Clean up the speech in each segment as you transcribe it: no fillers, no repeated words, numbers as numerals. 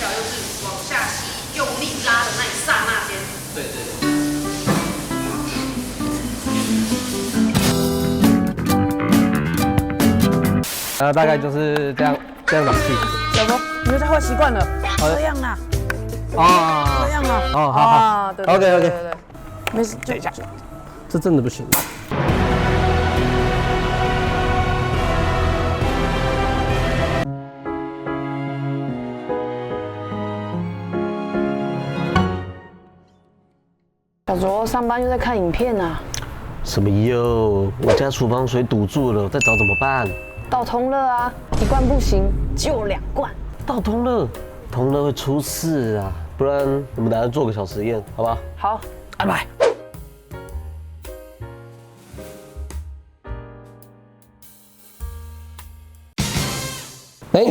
脚又是往下吸，用力拉的那一刹那间。对对对。大概就是这样打气。小峰，你又在坏习惯了，这样啦。啊，这样啊。哦，好，对 OK， 没事，就这真的不行。小卓上班又在看影片啊。什么又？我家厨房水堵住了，再找怎么办？倒通热啊，1罐不行，就2罐。倒通热，通热会出事啊！不然我们等下做个小实验，好不好？好，安排。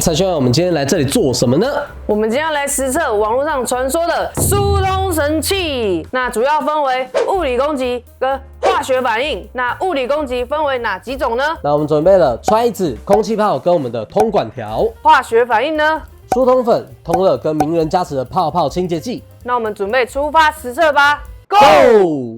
陈轩，我们今天来这里做什么呢？我们今天要来实测网络上传说的疏通神器。那主要分为物理攻击跟化学反应。那物理攻击分为哪几种呢？那我们准备了揣子、空气炮跟我们的通管条。化学反应呢？疏通粉、通热跟名人加持的泡泡清洁剂。那我们准备出发实测吧 ，Go！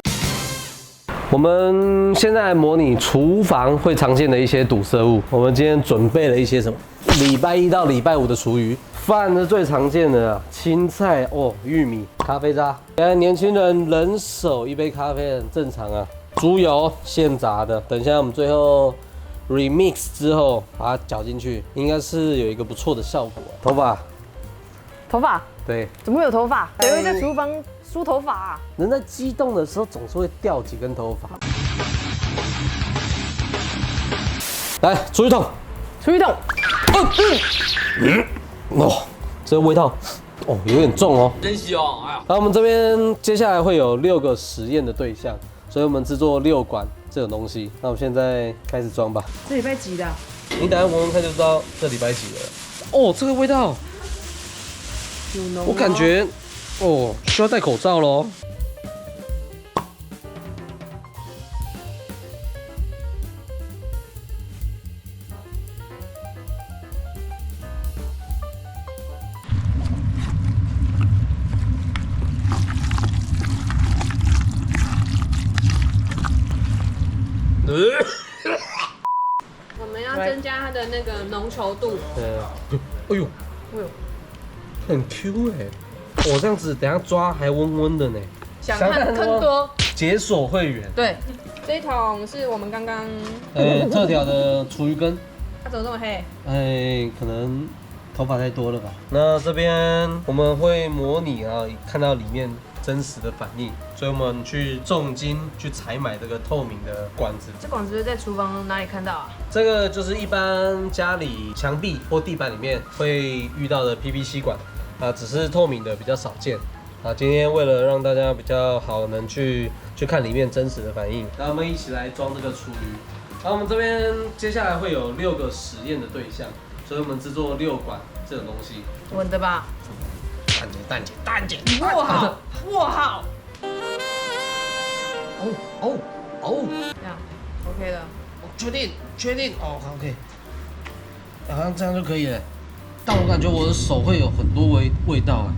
我们现在模拟厨房会常见的一些堵塞物。我们今天准备了一些什么？礼拜1到礼拜5的厨余。饭是最常见的啊，青菜哦，玉米、咖啡渣。现在年轻人人手1杯咖啡很正常啊。猪油现炸的，等一下我们最后 remix 之后把它搅进去，应该是有一个不错的效果。头发，对，怎么会有头发？谁会在厨房梳头发啊？人在激动的时候总是会掉几根头发。来，厨余桶，哦，这个味道，哦，有点重哦，真香！哎呀，然后我们这边接下来会有6个实验的对象，所以我们制作6管这种东西。那我现在开始装吧。这礼拜几的？你等下闻闻看就知道这礼拜几了。哦，这个味道，我感觉，哦，需要戴口罩咯。我们要增加它的那个浓稠度。哎呦，很 Q 哎，我这样子等下抓还温温的呢。想看更多，解锁会员。对，这一桶是我们刚刚特调的厨余根。它怎么这么黑？可能头发太多了吧。那这边我们会模拟啊，看到里面真实的反应，所以我们去重金去采买这个透明的管子。这管子在厨房哪里看到啊？这个就是一般家里墙壁或地板里面会遇到的 PVC 管啊，只是透明的比较少见啊。今天为了让大家比较好能去看里面真实的反应，那我们一起来装这个厨余。然后我们这边接下来会有6个实验的对象，所以我们制作6管这种东西。稳的吧？蛋姐，握好。这样 OK 了。确定哦 ，OK， 好像这样就可以了。但我感觉我的手会有很多味道啊。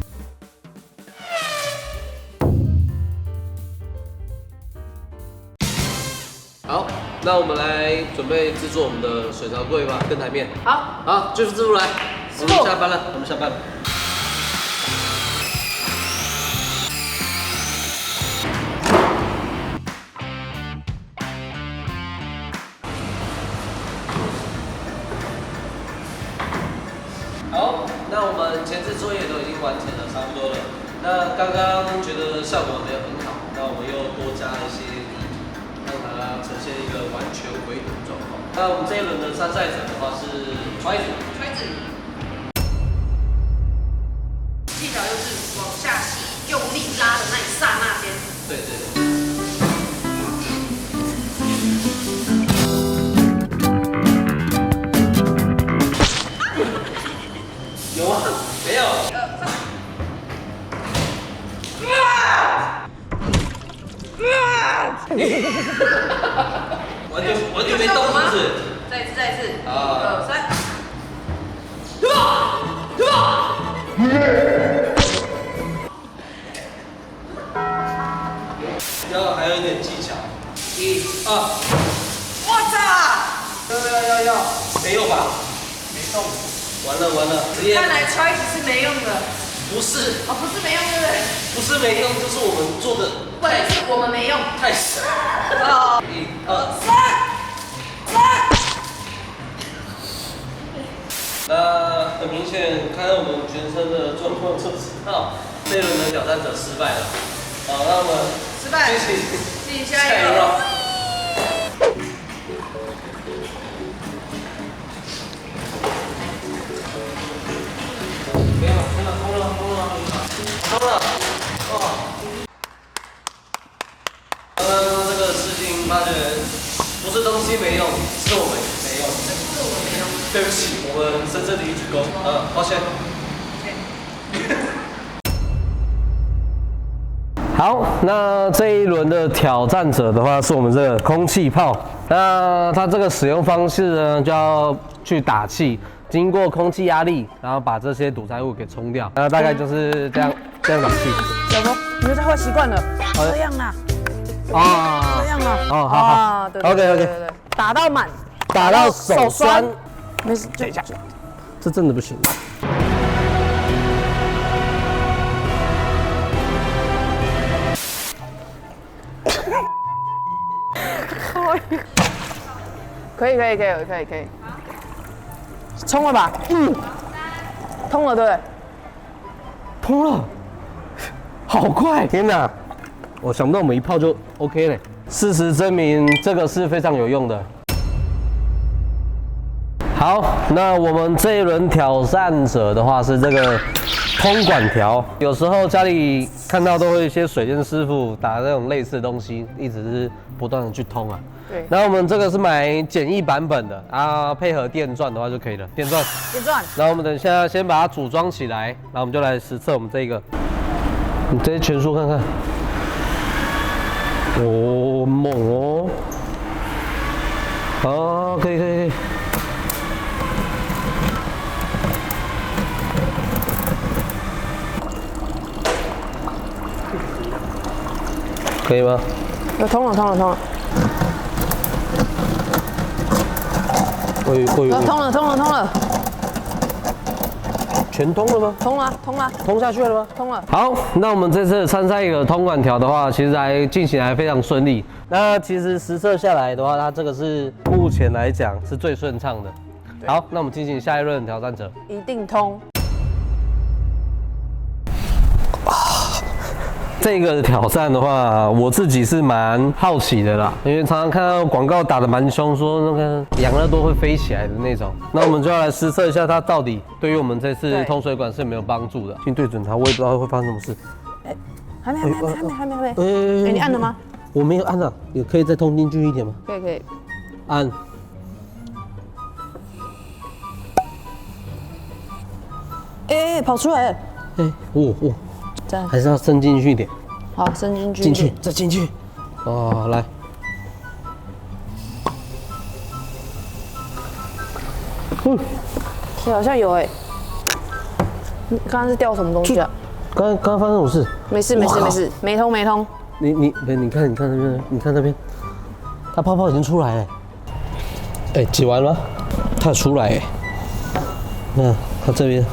好，那我们来准备制作我们的水槽柜吧，跟台面。好，就是师傅来，我们下班了。好，那我们前置作业都已经完成了，差不多了。那刚刚觉得效果没有很好，那我们又多加了一些泥土，让它呈现一个完全回土状况。那我们这一轮的参赛者的话是揣子，技巧就是往下吸，用力拉的那一刹那间。对。有啊，没有。完全没动，是不是？再一次。好。 2、3。还有一点技巧。1、2，我操！要，没用吧？没动。完了，直接。看来 try 是没用的。不是。哦，不是没用，对不对？不是没用，就是我们做的不是我们没用。太少。哦。1、2、3。那很明显，看看我们全身的状况就知道，这一轮的挑战者失败了。好，那我们失败。进行下一个。没有，通了。哦。刚刚这个事情发觉，不是东西没用，是我们没用。是我们没用。对不起，我们深深的一鞠躬。抱歉。好，那这一轮的挑战者的话，是我们这个空气炮。那它这个使用方式呢，就要去打气，经过空气压力，然后把这些堵塞物给冲掉。那大概就是这样打气。小峰，你们这坏习惯了，这样啦。啊，这样啊。哦，好，对 OK， 打到满，打到手酸。没事，就这真的不行。可以，冲了吧？通了，对，通了，好快！天哪，我想不到我们一炮就 OK 了。事实证明，这个是非常有用的。好，那我们这一轮挑战者的话是这个通管条。有时候家里看到都会有一些水电师傅打那种类似的东西，一直是不断的去通啊。对。然后我们这个是买简易版本的啊，配合电钻的话就可以了。电钻。然后我们等一下先把它组装起来，然后我们就来实测我们这个。你这些拳术看看。哦，猛哦！好，可以。可以吗？通了。通了，全通了吗？通下去了吗？通了。好，那我们这次参赛一个通管条的话，其实还进行还非常顺利。那其实实测下来的话，它这个是目前来讲是最顺畅的。好，那我们进行下一轮挑战者，一定通。这个挑战的话，我自己是蛮好奇的啦，因为常常看到广告打得蛮凶，说那个养乐多会飞起来的那种。那我们就要来实测一下它到底对于我们这次通水管是有没有帮助的。先对准它，我也不知道会发生什么事。还没。你按了吗？我没有按啊，也可以再通进去一点吗？可以。按。跑出来了。这样还是要伸进去一点。好，伸进去。再进去。哦，来。好像有你刚刚是掉什么东西啊？刚刚发生什么事？没事，没通。你看那边，你看那边，它泡泡已经出来了。挤完了吗？它有出来它这边。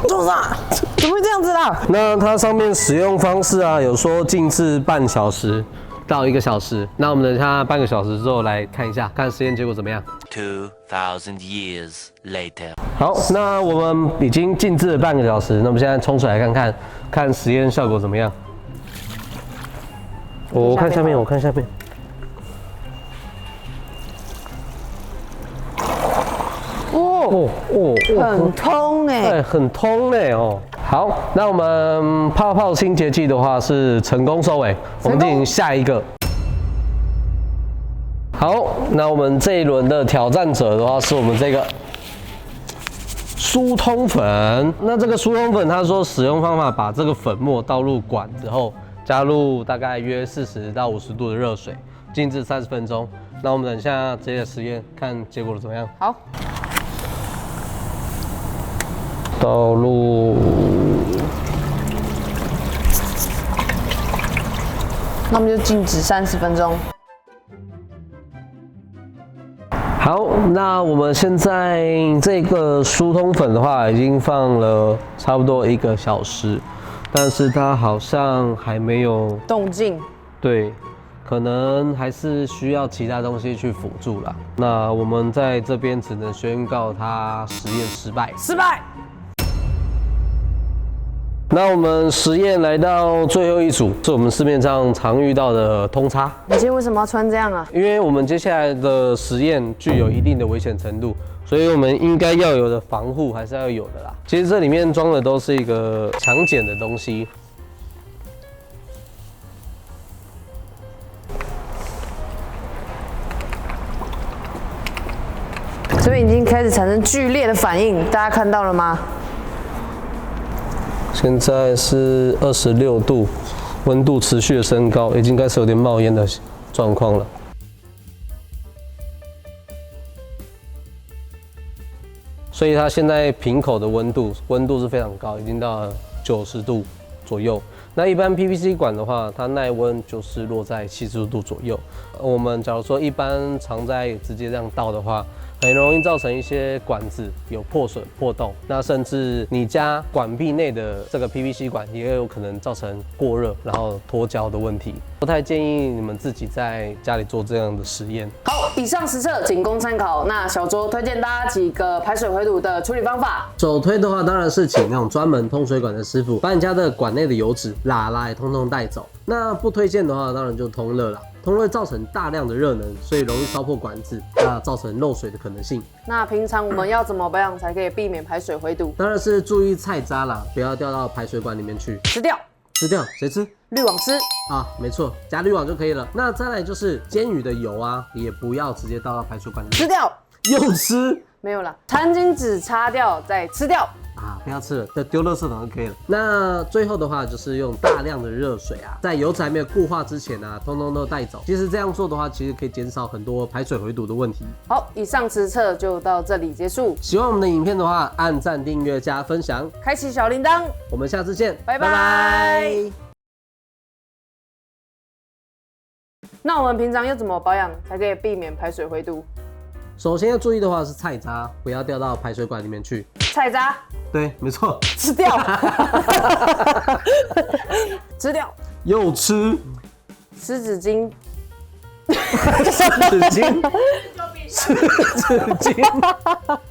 做啥？怎么会这样子啦？那它上面使用方式啊，有说静置半小时到1个小时。那我们等一下半个小时之后来看一下，看实验结果怎么样。2000 years later。好，那我们已经静置了半个小时，那我们现在冲出来看实验效果怎么样。我看下面。很通对，很通哦。好，那我们泡泡清洁剂的话是成功收尾，我们进行下一个。好，那我们这一轮的挑战者的话是我们这个疏通粉。那这个疏通粉，他说使用方法把这个粉末倒入管之后，加入大概约40到50度的热水，静置30分钟。那我们等一下这些实验，看结果怎么样。好，倒入，那我们就静止30分钟。好，那我们现在这个疏通粉的话，已经放了差不多1个小时，但是它好像还没有动静。对。可能还是需要其他东西去辅助啦。那我们在这边只能宣告它实验失败。失败。那我们实验来到最后一组，是我们市面上常遇到的通叉。你今天为什么要穿这样啊？因为我们接下来的实验具有一定的危险程度，所以我们应该要有的防护还是要有的啦。其实这里面装的都是一个强碱的东西。这边已经开始产生剧烈的反应，大家看到了吗？现在是26度，温度持续的升高，已经开始有点冒烟的状况了。所以它现在瓶口的温度是非常高，已经到了90度左右。那一般 PVC 管的话，它耐温就是落在70度左右。我们假如说一般常在直接这样倒的话，很容易造成一些管子有破损、破洞，那甚至你家管壁内的这个 PVC 管也有可能造成过热，然后脱胶的问题。不太建议你们自己在家里做这样的实验。好，以上实测仅供参考。那小卓推荐大家几个排水回堵的处理方法。首推的话，当然是请那种专门通水管的师傅，把你家的管内的油脂、拉也通通带走。那不推荐的话，当然就通热啦。通热造成大量的热能，所以容易烧破管子，那造成漏水的可能性。那平常我们要怎么保养才可以避免排水回堵？当然是注意菜渣啦，不要掉到排水管里面去。吃掉，吃掉，谁吃？滤网吃啊，没错，加滤网就可以了。那再来就是煎鱼的油啊，也不要直接倒到排水管里面。吃掉，又吃？没有啦，餐巾纸擦掉再吃掉。啊，不要吃了，丢垃圾桶就可以了。那最后的话就是用大量的热水啊，在油脂还没有固化之前啊，通通都带走。其实这样做的话，其实可以减少很多排水回堵的问题。好，以上实测就到这里结束。喜欢我们的影片的话，按赞、订阅、加分享，开启小铃铛。我们下次见，拜拜。那我们平常要怎么保养才可以避免排水回堵？首先要注意的话是菜渣，不要掉到排水管里面去。菜渣？对，没错。吃掉。吃掉。又吃。湿纸巾。湿纸巾。湿纸巾。